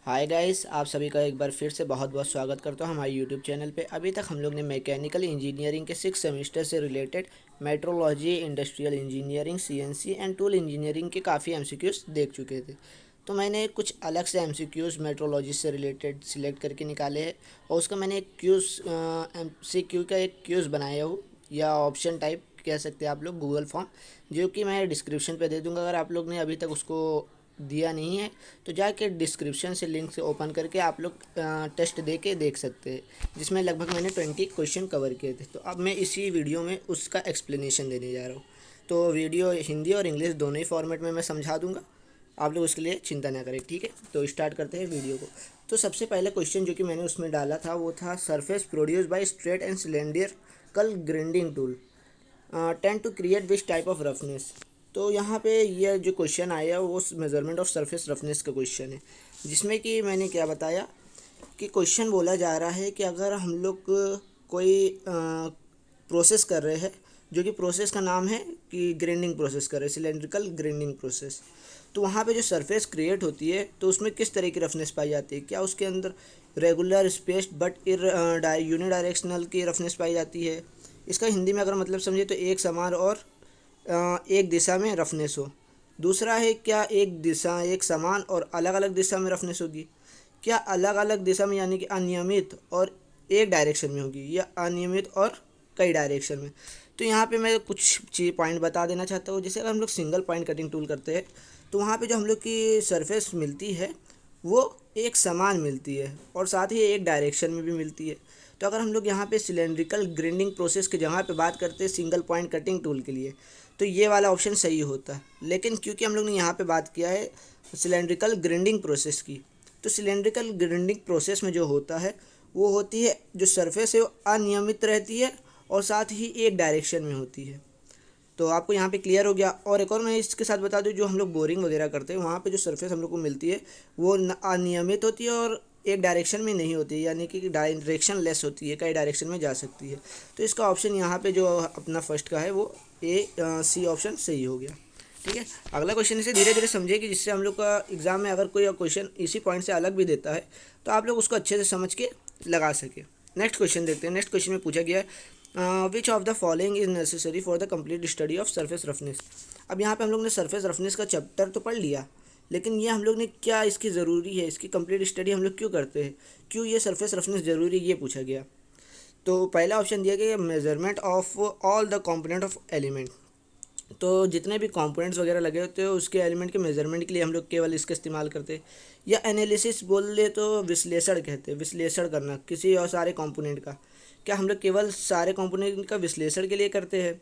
Hi guys, आप सभी का एक बार फिर से बहुत बहुत स्वागत करता हूँ हमारे यूट्यूब चैनल पे। अभी तक हम लोग ने मैकेनिकल इंजीनियरिंग के 6 सेमेस्टर से related metrology, industrial engineering, CNC and tool engineering के काफ़ी एमसीक्यूज़ देख चुके थे। तो मैंने कुछ अलग से एमसीक्यूज़ मेट्रोलॉजी से रिलेटेड सिलेक्ट करके निकाले हैं और उसका मैंने एक एमसीक्यू का एक क्यूज़ बनाया हूँ, या ऑप्शन टाइप कह सकते हैं आप लोग, गूगल फॉर्म, जो कि मैं डिस्क्रिप्शन पे दे दूँगा। अगर आप लोग ने अभी तक उसको दिया नहीं है तो जाके डिस्क्रिप्शन से लिंक से ओपन करके आप लोग टेस्ट दे के देख सकते हैं, जिसमें लगभग मैंने 20 क्वेश्चन कवर किए थे। तो अब मैं इसी वीडियो में उसका एक्सप्लेनेशन देने जा रहा हूँ। तो वीडियो हिंदी और इंग्लिश दोनों ही फॉर्मेट में मैं समझा दूंगा, आप लोग उसके लिए चिंता ना करें, ठीक है। तो स्टार्ट करते हैं वीडियो को। तो सबसे पहला क्वेश्चन जो कि मैंने उसमें डाला था वो था, surface produce by straight and cylindrical grinding tool tend to create which type of roughness. तो यहाँ पे ये जो क्वेश्चन आया वो मेजरमेंट ऑफ सरफेस रफनेस का क्वेश्चन है, जिसमें कि मैंने क्या बताया कि क्वेश्चन बोला जा रहा है कि अगर हम लोग कोई प्रोसेस कर रहे हैं, जो कि प्रोसेस का नाम है कि ग्राइंडिंग प्रोसेस कर रहे हैं, सिलेंड्रिकल ग्राइंडिंग प्रोसेस, तो वहाँ पे जो सरफेस क्रिएट होती है तो उसमें किस तरह की रफनेस पाई जाती है। क्या उसके अंदर रेगुलर स्पेस्ड बट यूनिडायरेक्शनल की रफनेस पाई जाती है। इसका हिंदी में अगर मतलब समझे तो एक समान और एक दिशा में रफनेस हो। दूसरा है, क्या एक समान और अलग अलग दिशा में रफनेस होगी। क्या अलग अलग दिशा में यानी कि अनियमित और एक डायरेक्शन में होगी, या अनियमित और कई डायरेक्शन में। तो यहाँ पे मैं कुछ चीज पॉइंट बता देना चाहता हूँ। जैसे अगर हम लोग सिंगल पॉइंट कटिंग टूल करते हैं तो वहाँ पे जो हम लोग की सरफेस मिलती है वो एक समान मिलती है और साथ ही एक डायरेक्शन में भी मिलती है। तो अगर हम लोग यहाँ पे सिलेंड्रिकल ग्राइंडिंग प्रोसेस के जगह पे बात करते हैं सिंगल पॉइंट कटिंग टूल के लिए, तो ये वाला ऑप्शन सही होता है। लेकिन क्योंकि हम लोग ने यहाँ पे बात किया है सिलेंड्रिकल ग्राइंडिंग प्रोसेस की, तो सिलेंड्रिकल ग्राइंडिंग प्रोसेस में जो होता है वो होती है, जो सरफेस है वो अनियमित रहती है और साथ ही एक डायरेक्शन में होती है। तो आपको यहाँ पे क्लियर हो गया। और एक और मैं इसके साथ बता दूँ, जो हम लोग बोरिंग वगैरह करते हैं वहाँ पे जो सरफेस हम लोग को मिलती है वो अनियमित होती है और एक डायरेक्शन में नहीं होती है, यानी कि डायरेक्शन लेस होती है, कई डायरेक्शन में जा सकती है। तो इसका ऑप्शन यहाँ पे जो अपना फर्स्ट का है वो सी ऑप्शन सही हो गया, ठीक है। अगला क्वेश्चन इसे धीरे धीरे समझिए कि जिससे हम लोग का एग्ज़ाम में अगर कोई क्वेश्चन इसी पॉइंट से अलग भी देता है तो आप लोग उसको अच्छे से समझ के लगा सके। नेक्स्ट क्वेश्चन देखते हैं। नेक्स्ट क्वेश्चन में पूछा गया है, which of the following is necessary for the complete study of surface roughness. अब यहाँ पे हम लोग ने सरफेस रफनेस का चैप्टर तो पढ़ लिया, लेकिन ये हम लोग ने क्या इसकी ज़रूरी है, इसकी कंप्लीट स्टडी हम लोग क्यों करते हैं, क्यों ये सरफेस रफनेस ज़रूरी है, ये पूछा गया। तो पहला ऑप्शन दिया गया measurement of all the component of element. तो जितने भी कंपोनेंट्स वगैरह लगे होते हैं उसके एलिमेंट के मेजरमेंट के लिए हम लोग केवल इसका इस्तेमाल करते हैं। या एनालिसिस बोल ले तो विश्लेषण कहते हैं, विश्लेषण करना किसी और सारे कंपोनेंट का। क्या हम लोग केवल सारे कंपोनेंट का विश्लेषण के लिए करते हैं।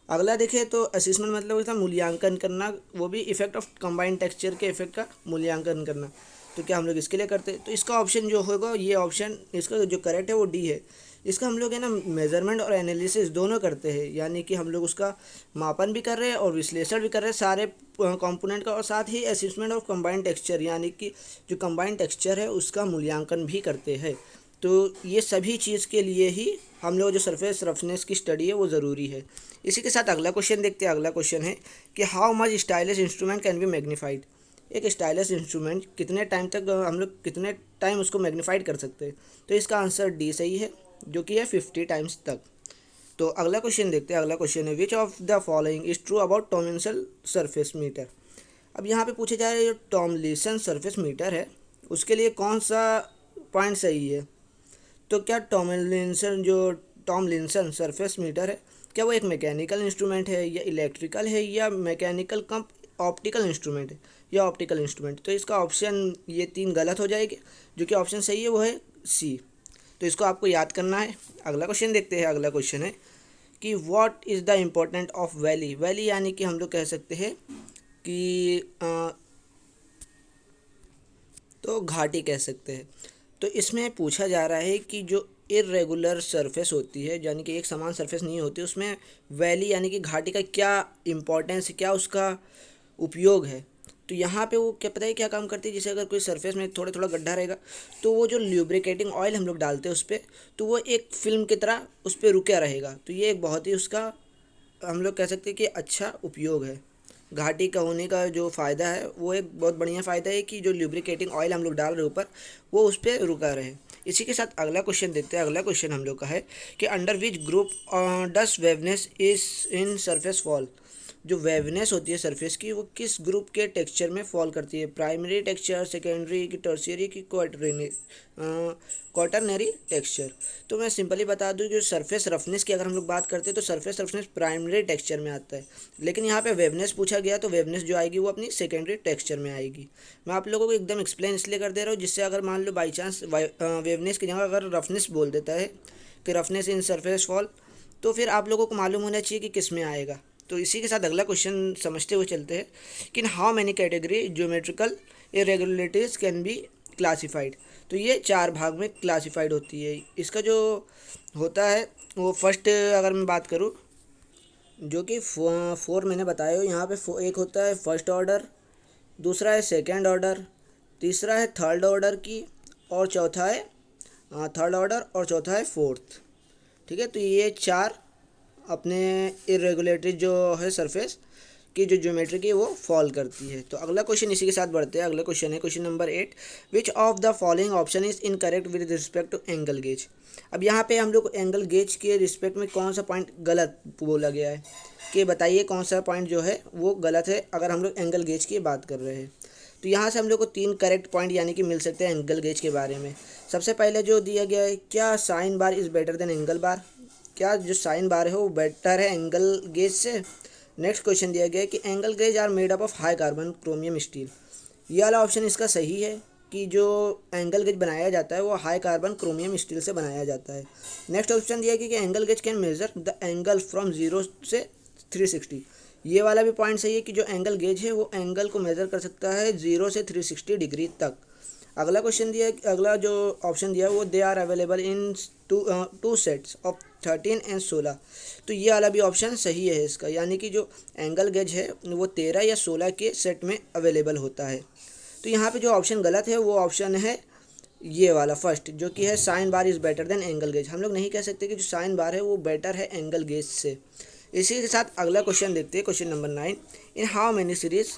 अगला देखें तो असेसमेंट मतलब होता है मूल्यांकन करना, वो भी इफेक्ट ऑफ कंबाइंड टेक्सचर के इफेक्ट का मूल्यांकन करना। तो क्या हम लोग इसके लिए करते हैं। तो इसका ऑप्शन जो होगा, ये ऑप्शन इसका जो करेक्ट है वो डी है। इसका हम लोग है ना मेजरमेंट और एनालिसिस दोनों करते हैं, यानी कि हम लोग उसका मापन भी कर रहे हैं और विश्लेषण भी कर रहे हैं सारे कंपोनेंट का, और साथ ही असेसमेंट ऑफ कंबाइंड टेक्सचर यानी कि जो कंबाइंड टेक्सचर है उसका मूल्यांकन भी करते हैं। तो ये सभी चीज़ के लिए ही हम लोग जो सरफेस रफनेस की स्टडी है वो ज़रूरी है। इसी के साथ अगला क्वेश्चन देखते हैं। अगला क्वेश्चन है कि how much stylish instrument can be magnified. एक स्टाइलिश इंस्ट्रूमेंट कितने टाइम तक हम लोग कितने टाइम उसको मैग्नीफाइड कर सकते हैं। तो इसका आंसर डी सही है, जो कि है 50 टाइम्स तक। तो अगला क्वेश्चन देखते हैं। अगला क्वेश्चन है which of the following is true about Tomlinson surface meter. अब यहाँ पे पूछे जा रहे हैं जो टॉमलिंसन सरफेस मीटर है उसके लिए कौन सा पॉइंट सही है। तो क्या टॉमलिंसन सरफेस मीटर है, क्या वो एक मैकेनिकल इंस्ट्रूमेंट है, या इलेक्ट्रिकल है, या मैकेनिकल कम ऑप्टिकल इंस्ट्रूमेंट है, या ऑप्टिकल इंस्ट्रूमेंट। तो इसका ऑप्शन ये तीन गलत हो जाएगी, जो कि ऑप्शन सही है वो है सी। तो इसको आपको याद करना है। अगला क्वेश्चन देखते हैं। अगला क्वेश्चन है कि what is the important of valley. Valley यानी कि हम लोग कह सकते हैं कि तो घाटी कह सकते हैं। तो इसमें पूछा जा रहा है कि जो इरेगुलर सरफेस होती है, यानी कि एक समान सरफेस नहीं होती, उसमें वैली यानी कि घाटी का क्या इम्पोर्टेंस है, क्या उसका उपयोग है। तो यहाँ पे वो क्या पता है क्या काम करती है। जैसे अगर कोई सरफेस में थोड़ा थोड़ा गड्ढा रहेगा तो वो जो ल्यूब्रिकेटिंग ऑयल हम लोग डालते हैं उस पर, तो वो एक फिल्म की तरह उस पर रुका रहेगा। तो ये एक बहुत ही उसका हम लोग कह सकते हैं कि अच्छा उपयोग है। घाटी का होने का जो फ़ायदा है वो एक बहुत बढ़िया फ़ायदा है कि जो लुब्रिकेटिंग ऑयल हम लोग डाल रहे हैं ऊपर वो उस पर रुका रहे। इसी के साथ अगला क्वेश्चन देखते हैं। अगला क्वेश्चन हम लोग का है कि under which group dust waviness is in surface fall. जो वेवनेस होती है सरफेस की वो किस ग्रुप के टेक्सचर में फॉल करती है, प्राइमरी टेक्सचर, सेकेंडरी की, टर्शियरी की, क्वाटरनरी टेक्सचर। तो मैं सिंपली बता दूं, जो सरफेस रफनेस की अगर हम लोग बात करते हैं तो सरफेस रफनेस प्राइमरी टेक्सचर में आता है, लेकिन यहाँ पे वेवनेस पूछा गया तो वेवनेस जो आएगी वो अपनी सेकेंडरी टेक्सचर में आएगी। मैं आप लोगों को एकदम एक्सप्लेन इसलिए कर दे रहा हूँ जिससे अगर मान लो बाई चांस वेवनेस की जगह अगर रफनेस बोल देता है कि रफनेस इन सरफेस फॉल, तो फिर आप लोगों को मालूम होना चाहिए कि किस में आएगा। तो इसी के साथ अगला क्वेश्चन समझते हुए चलते हैं कि how many category geometrical irregularities can be classified. तो ये 4 भाग में क्लासिफाइड होती है। इसका जो होता है वो फर्स्ट अगर मैं बात करूँ, जो कि 4 मैंने बताया हो यहाँ पे, एक होता है फर्स्ट ऑर्डर, दूसरा है सेकंड ऑर्डर, तीसरा है थर्ड ऑर्डर की, और चौथा है थर्ड ऑर्डर, और चौथा है फोर्थ। ठीक है, तो ये 4 अपने इरेगुलेटरी जो है सरफेस की जो ज्योमेट्री की वो फॉल करती है। तो अगला क्वेश्चन इसी के साथ बढ़ते हैं। अगला क्वेश्चन है question number 8, which of the following option is incorrect with respect to angle gauge. अब यहाँ पे हम लोग एंगल गेज के रिस्पेक्ट में कौन सा पॉइंट गलत बोला गया है, कि बताइए कौन सा पॉइंट जो है वो गलत है अगर हम लोग एंगल गेज की बात कर रहे हैं। तो यहाँ से हम लोग को 3 करेक्ट पॉइंट यानी कि मिल सकते हैं एंगल गेज के बारे में। सबसे पहले जो दिया गया है, क्या sine bar is better than angle bar, क्या जो साइन बार है वो बेटर है एंगल गेज से। नेक्स्ट क्वेश्चन दिया गया है कि angle gauge are made up of high carbon chromium steel. ये वाला ऑप्शन इसका सही है कि जो एंगल गेज बनाया जाता है वो हाई कार्बन क्रोमियम स्टील से बनाया जाता है। नेक्स्ट ऑप्शन दिया गया कि angle gauge can measure the angle from 0 से 360। ये वाला भी पॉइंट सही है कि जो एंगल गेज है वो एंगल को मेज़र कर सकता है 0 से 360 डिग्री तक। अगला क्वेश्चन दिया, अगला जो ऑप्शन दिया वो they are available in two sets of 13 and 16। तो ये वाला भी ऑप्शन सही है इसका, यानी कि जो एंगल गेज है वो 13 या 16 के सेट में अवेलेबल होता है। तो यहाँ पे जो ऑप्शन गलत है वो ऑप्शन है ये वाला फर्स्ट, जो कि है sign bar is better than angle gauge. हम लोग नहीं कह सकते कि जो साइन बार है वो बेटर है एंगल गेज से। इसी के साथ अगला क्वेश्चन देखते हैं, question number 9, in how many series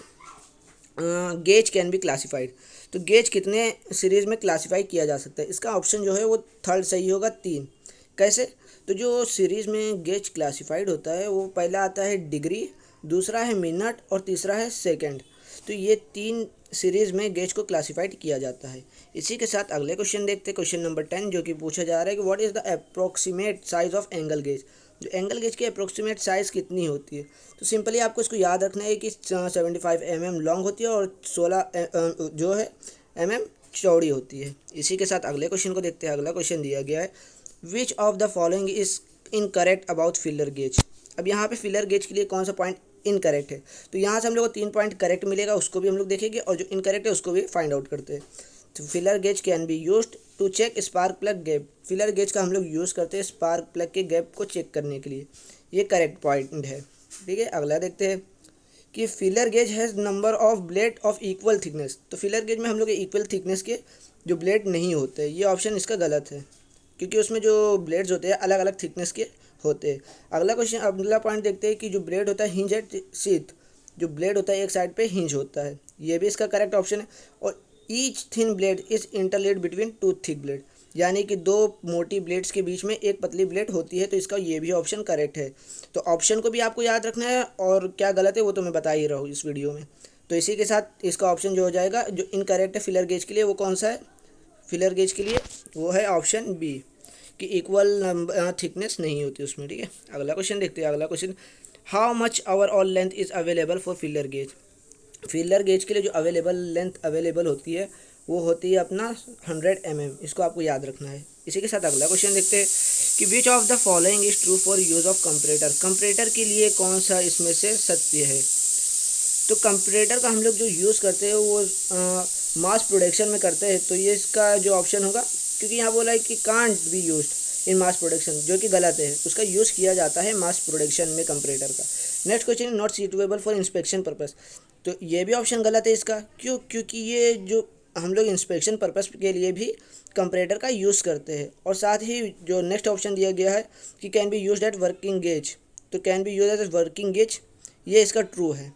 gauge can be classified. तो गेज कितने सीरीज़ में क्लासीफाई किया जा सकता है, इसका ऑप्शन जो है वो थर्ड सही होगा, 3। कैसे, तो जो सीरीज़ में गेज क्लासिफाइड होता है वो पहला आता है डिग्री, दूसरा है मिनट, और तीसरा है सेकंड। तो ये 3 सीरीज़ में गेज को क्लासिफाइड किया जाता है। इसी के साथ अगले क्वेश्चन देखते हैं, क्वेश्चन नंबर 10, जो कि पूछा जा रहा है कि what is the approximate size of angle gauge. जो एंगल गेज की अप्रोक्सीमेट साइज़ कितनी होती है, तो सिंपली आपको इसको याद रखना है कि 75 mm लॉन्ग होती है और 16 जो है mm चौड़ी होती है। इसी के साथ अगले क्वेश्चन को देखते हैं। अगला क्वेश्चन दिया गया है, which of the following is incorrect about filler gauge. अब यहाँ पे फिलर गेज के लिए कौन सा पॉइंट इनकरेक्ट है, तो यहाँ से हम लोग को 3 पॉइंट करेक्ट मिलेगा, उसको भी हम लोग देखेंगे, और जो इनकरेक्ट है उसको भी फाइंड आउट करते हैं। तो filler gauge can be used to check spark plug gap. Filler gauge का हम लोग यूज़ करते हैं स्पार्क प्लग के गैप को चेक करने के लिए, ये करेक्ट पॉइंट है। ठीक है, अगला देखते हैं कि filler gauge has number of blade of equal thickness. तो फिलर गेज में हम लोग इक्वल थिकनेस के जो ब्लेड नहीं होते, ये ऑप्शन इसका गलत है, क्योंकि उसमें जो ब्लेड्स होते हैं अलग अलग थिकनेस के होते हैं। अगला क्वेश्चन, अगला पॉइंट देखते हैं कि जो ब्लेड होता है हिंज एट शीथ, जो ब्लेड होता है एक साइड पे हिंज होता है, ये भी इसका करेक्ट ऑप्शन है। और each thin blade is interlaid between 2 thick blade, यानी कि 2 मोटी ब्लेड्स के बीच में एक पतली ब्लेड होती है, तो इसका ये भी ऑप्शन करेक्ट है। तो ऑप्शन को भी आपको याद रखना है, और क्या गलत है वो तो मैं बता ही रहा हूँ इस वीडियो में। तो इसी के साथ इसका ऑप्शन जो हो जाएगा, जो इनकरेक्ट है फिलर गेज के लिए, वो कौन सा है फिलर गेज के लिए, वो है ऑप्शन बी, कि इक्वल थिकनेस नहीं होती उसमें। ठीक है, अगला क्वेश्चन देखते हैं। अगला question, how much overall length is available for filler gauge. Filler gauge के लिए जो लेंथ अवेलेबल होती है वो होती है अपना 100 mm, इसको आपको याद रखना है। इसी के साथ अगला क्वेश्चन देखते हैं कि विच of the following is true for use of comparator. Comparator के लिए कौन सा इसमें से सत्य है। तो कंपरेटर का हम लोग जो यूज़ करते हैं वो मास प्रोडक्शन में करते हैं, तो ये इसका जो ऑप्शन होगा, क्योंकि यहाँ बोला है कि can't be used in mass production, जो कि गलत है, उसका यूज़ किया जाता है मास प्रोडक्शन में कंपरेटर का। Next question, not suitable for inspection purpose. तो ये भी ऑप्शन गलत है इसका, क्यों, क्योंकि ये जो हम लोग इंस्पेक्शन पर्पस के लिए भी कंपरेटर का यूज़ करते हैं। और साथ ही जो नेक्स्ट ऑप्शन दिया गया है कि can be used at working gauge, तो can be use at working gauge, ये इसका ट्रू है।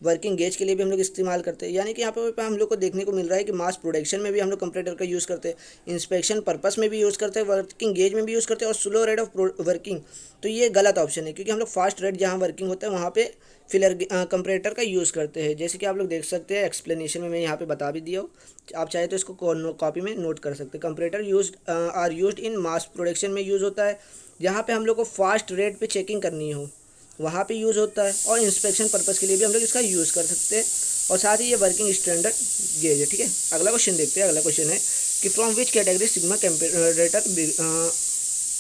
वर्किंग गेज के लिए भी हम लोग इस्तेमाल करते हैं। यानी कि यहाँ पे हम लोग को देखने को मिल रहा है कि मास प्रोडक्शन में भी हम लोग कंपैरेटर का यूज़ करते हैं, इंस्पेक्शन पर्पस में भी यूज़ करते हैं, वर्किंग गेज में भी यूज़ करते हैं, और स्लो रेट ऑफ वर्किंग। तो ये गलत ऑप्शन है, क्योंकि हम लोग फास्ट रेट जहाँ वर्किंग होता है वहाँ पे फिलर कंपैरेटर का यूज़ करते हैं। जैसे कि आप लोग देख सकते हैं एक्सप्लेनेशन में मैं यहाँ पे बता भी दिया हूँ, आप चाहे तो इसको कॉपी में नोट कर सकते हैं। Comparator are used in mass production में यूज़ होता है, जहाँ पे हम लोग को फास्ट रेट पे चेकिंग करनी हो वहाँ पे यूज़ होता है, और इंस्पेक्शन पर्पज़ के लिए भी हम लोग इसका यूज़ कर सकते हैं, और साथ ही ये वर्किंग स्टैंडर्ड गेज है। ठीक है, अगला क्वेश्चन देखते हैं। अगला क्वेश्चन है कि from which category sigma comparator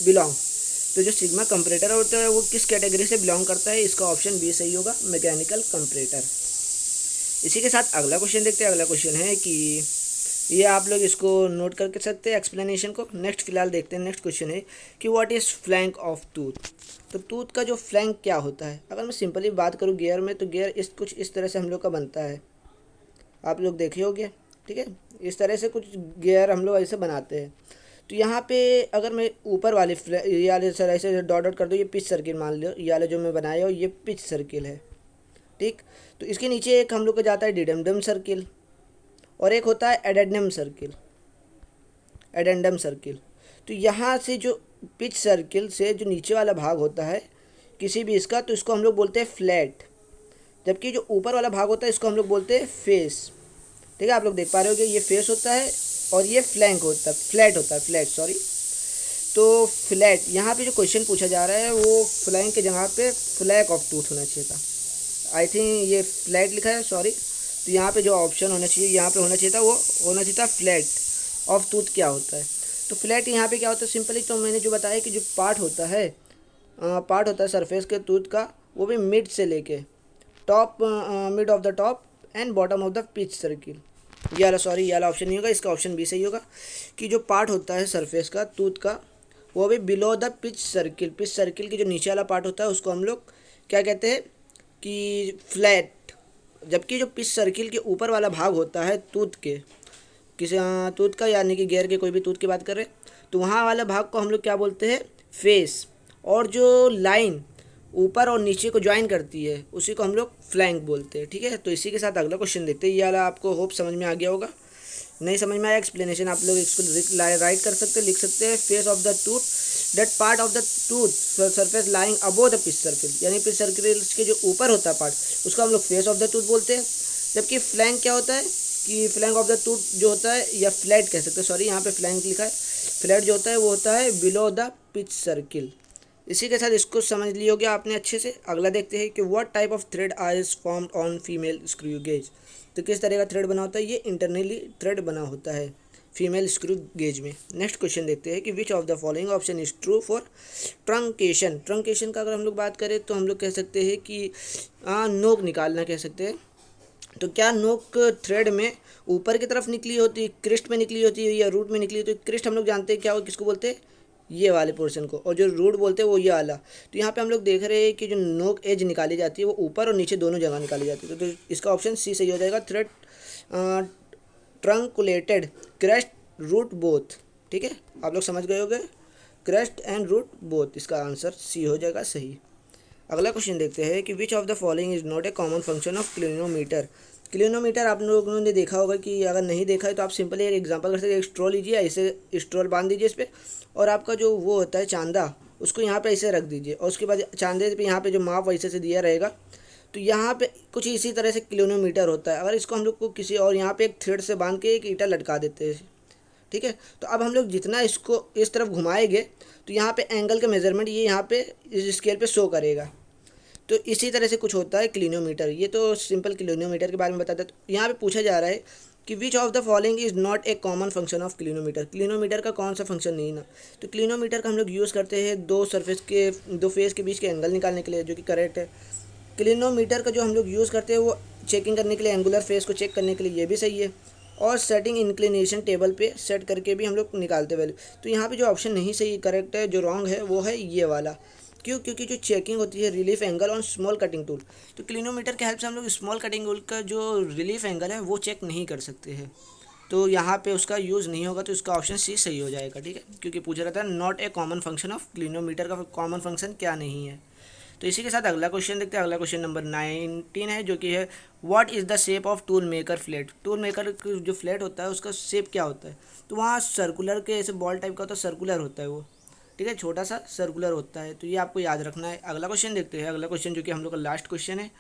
belong. तो जो सिग्मा कंपैरेटर होता है वो किस कैटेगरी से बिलोंग करता है, इसका ऑप्शन बी सही होगा, मैकेनिकल कंपैरेटर। इसी के साथ अगला क्वेश्चन देखते हैं। अगला क्वेश्चन है कि ये आप लोग इसको नोट करके सकते हैं एक्सप्लेनेशन को। नेक्स्ट फिलहाल देखते हैं। नेक्स्ट क्वेश्चन है कि what is flank of tooth. तो टूथ का जो फ्लैंक क्या होता है, अगर मैं सिंपली बात करूँ गियर में, तो गियर कुछ इस तरह से हम लोग का बनता है, आप लोग देखे होंगे। ठीक है, इस तरह से कुछ गियर हम लोग ऐसे बनाते हैं। तो यहाँ पे अगर मैं ऊपर वाले ये वाले सर ऐसे डॉट डॉट कर दूँ, ये पिच सर्किल मान लो, ये वाला जो मैं बनाया हो ये पिच सर्किल है। ठीक, तो इसके नीचे एक हम लोग का जाता है डिडेंडम सर्किल, और एक होता है एडेंडम सर्किल, एडेंडम सर्किल। तो यहाँ से जो पिच सर्किल से जो नीचे वाला भाग होता है किसी भी इसका, तो इसको हम लोग बोलते हैं फ्लैट, जबकि जो ऊपर वाला भाग होता है इसको हम लोग बोलते हैं फेस। ठीक है, आप लोग देख पा रहे हो कि ये फेस होता है और ये फ्लैंक होता है, फ्लैट होता है, फ्लैट सॉरी। तो फ्लैट यहाँ पे जो क्वेश्चन पूछा जा रहा है वो फ्लैंक की जगह पे फ्लैक ऑफ टूथ होना चाहिए था। आई थिंक ये फ्लैट लिखा है, सॉरी। तो यहाँ पे जो ऑप्शन होना चाहिए, यहाँ पे होना चाहिए था, वो होना चाहिए था फ्लैट ऑफ टूथ क्या होता है। तो फ्लैट यहाँ पे क्या होता है, सिंपली तो मैंने जो बताया कि जो पार्ट होता है सरफेस के टूथ का, वो भी मिड से लेके top, mid of the top and bottom of the pitch circle. ये वाला सॉरी, ये वाला ऑप्शन नहीं होगा, इसका ऑप्शन बी सही होगा, कि जो पार्ट होता है सरफेस का टूथ का वो भी below the pitch circle, pitch circle की जो नीचे वाला पार्ट होता है उसको हम लोग क्या कहते हैं कि फ्लैट, जबकि जो पिच सर्किल के ऊपर वाला भाग होता है टूथ के, किसी टूथ का यानी कि गियर के कोई भी टूथ की बात करें, तो वहाँ वाला भाग को हम लोग क्या बोलते हैं, फेस। और जो लाइन ऊपर और नीचे को ज्वाइन करती है उसी को हम लोग फ्लैंक बोलते हैं। ठीक है, तो इसी के साथ अगला क्वेश्चन देखते हैं। ये वाला आपको होप समझ में आ गया होगा, नहीं समझ में आया एक्सप्लेनेशन आप लोग इसको राइट कर सकते हैं, लिख सकते हैं। Face of the tooth, that part of the tooth surface lying above the pitch circle, यानी पिच सर्किल के जो ऊपर होता है पार्ट उसको हम लोग फेस ऑफ द टूथ बोलते हैं। जबकि फ्लैंक क्या होता है कि फ्लैंक ऑफ द टूथ जो होता है, या फ्लैट कह सकते हैं, सॉरी यहाँ पे फ्लैंक लिखा है, फ्लैट जो होता है वो होता है बिलो द पिच सर्किल। इसी के साथ इसको समझ लिया होगा आपने अच्छे से। अगला देखते हैं कि what type of thread is formed on female screw gauge. तो किस तरह का थ्रेड बना होता है, ये इंटरनली थ्रेड बना होता है फीमेल स्क्रू गेज में। नेक्स्ट क्वेश्चन देखते हैं कि विच of the following option is true for truncation. Truncation का अगर हम लोग बात करें तो हम लोग कह सकते हैं कि नोक निकालना कह सकते हैं। तो क्या नोक थ्रेड में ऊपर की तरफ निकली होती है, क्रिस्ट में निकली होती है, या रूट में निकली होती है। क्रिस्ट हम लोग जानते हैं क्या हो, किसको बोलते हैं, ये वाले पोर्शन को, और जो रूट बोलते हैं वो ये वाला। तो यहाँ पे हम लोग देख रहे हैं कि जो नोक एज निकाली जाती है वो ऊपर और नीचे दोनों जगह निकाली जाती है। तो इसका ऑप्शन सी सही हो जाएगा, थ्रेड ट्रंकुलेटेड क्रेस्ट रूट बोथ। ठीक है, आप लोग समझ गए होंगे, क्रेस्ट एंड रूट बोथ, इसका आंसर सी हो जाएगा सही। अगला क्वेश्चन देखते हैं कि विच of the following is not a common function of clinometer. Clinometer आप लोगों ने देखा होगा, कि अगर नहीं देखा है तो आप सिंपली एक एग्जांपल कर सकते हैं। एक स्ट्रॉ लीजिए, ऐसे स्ट्रॉ बांध दीजिए इस पर, और आपका जो वो होता है चांदा, उसको यहाँ पे ऐसे रख दीजिए, और उसके बाद चांदे पे यहाँ पे जो माप वैसे से दिया रहेगा, तो यहाँ पे कुछ इसी तरह से क्लिनोमीटर होता है। अगर इसको हम लोग को किसी और यहाँ पे एक थ्रेड से बांध के एक ईंटा लटका देते हैं, ठीक है, तो अब हम लोग जितना इसको इस तरफ घुमाएंगे तो यहाँ पे एंगल का मेजरमेंट ये यहाँ पे इस स्केल पे शो करेगा। तो इसी तरह से कुछ होता है क्लिनोमीटर। ये तो सिंपल क्लिनोमीटर के बारे में बताता है। तो यहाँ पे पूछा जा रहा है कि विच of the following is not a common function of clinometer. Clinometer का कौन सा फंक्शन नहीं ना। तो क्लिनोमीटर का हम लोग यूज़ करते हैं दो फेस के बीच के एंगल निकालने के लिए, जो कि करेक्ट है। क्लिनोमीटर का जो हम लोग यूज़ करते हैं वो चेकिंग करने के लिए, एंगुलर फेस को चेक करने के लिए, ये भी सही है। और सेटिंग इंक्लिनेशन टेबल पे सेट करके भी हम लोग निकालते वैल्यू। तो यहाँ पे जो ऑप्शन नहीं सही करेक्ट है, जो रॉन्ग है वो है ये वाला। क्यों, क्योंकि जो चेकिंग होती है relief angle on small cutting tool, तो क्लिनोमीटर के हेल्प से हम लोग स्मॉल कटिंग टूल का जो रिलीफ एंगल है वो चेक नहीं कर सकते हैं। तो यहाँ पे उसका यूज़ नहीं होगा, तो इसका ऑप्शन सी सही हो जाएगा। ठीक है, क्योंकि पूछा रहता है not a common function of clinometer का कॉमन फंक्शन क्या नहीं है। तो इसी के साथ अगला क्वेश्चन देखते हैं। अगला क्वेश्चन नंबर 19 है, जो कि है what is the shape of tool maker flat. Tool maker जो फ्लेट होता है उसका शेप क्या होता है, तो वहाँ सर्कुलर के ऐसे बॉल टाइप का होता है, सर्कुलर होता है वो, ठीक है, छोटा सा सर्कुलर होता है, तो ये आपको याद रखना है। अगला क्वेश्चन देखते हैं। अगला क्वेश्चन जो कि हम लोग का लास्ट क्वेश्चन है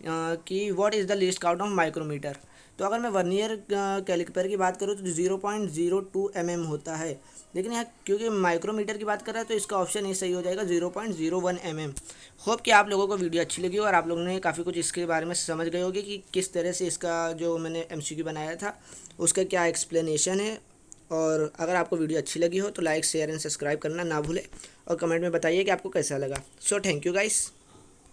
कि what is the least count of micrometer. तो अगर मैं वर्नियर कैलिपर की बात करूँ तो 0.02 mm होता है, लेकिन यहाँ क्योंकि माइक्रोमीटर की बात कर रहा है तो इसका ऑप्शन ये सही हो जाएगा 0.01 mm। होप कि आप लोगों को वीडियो अच्छी लगी और आप लोगों ने काफ़ी कुछ इसके बारे में समझ गए होंगे कि किस तरह से इसका जो मैंने MCQ बनाया था उसका क्या एक्सप्लेनेशन है। और अगर आपको वीडियो अच्छी लगी हो तो लाइक शेयर एंड सब्सक्राइब करना ना भूलें और कमेंट में बताइए कि आपको कैसा लगा। So thank you guys.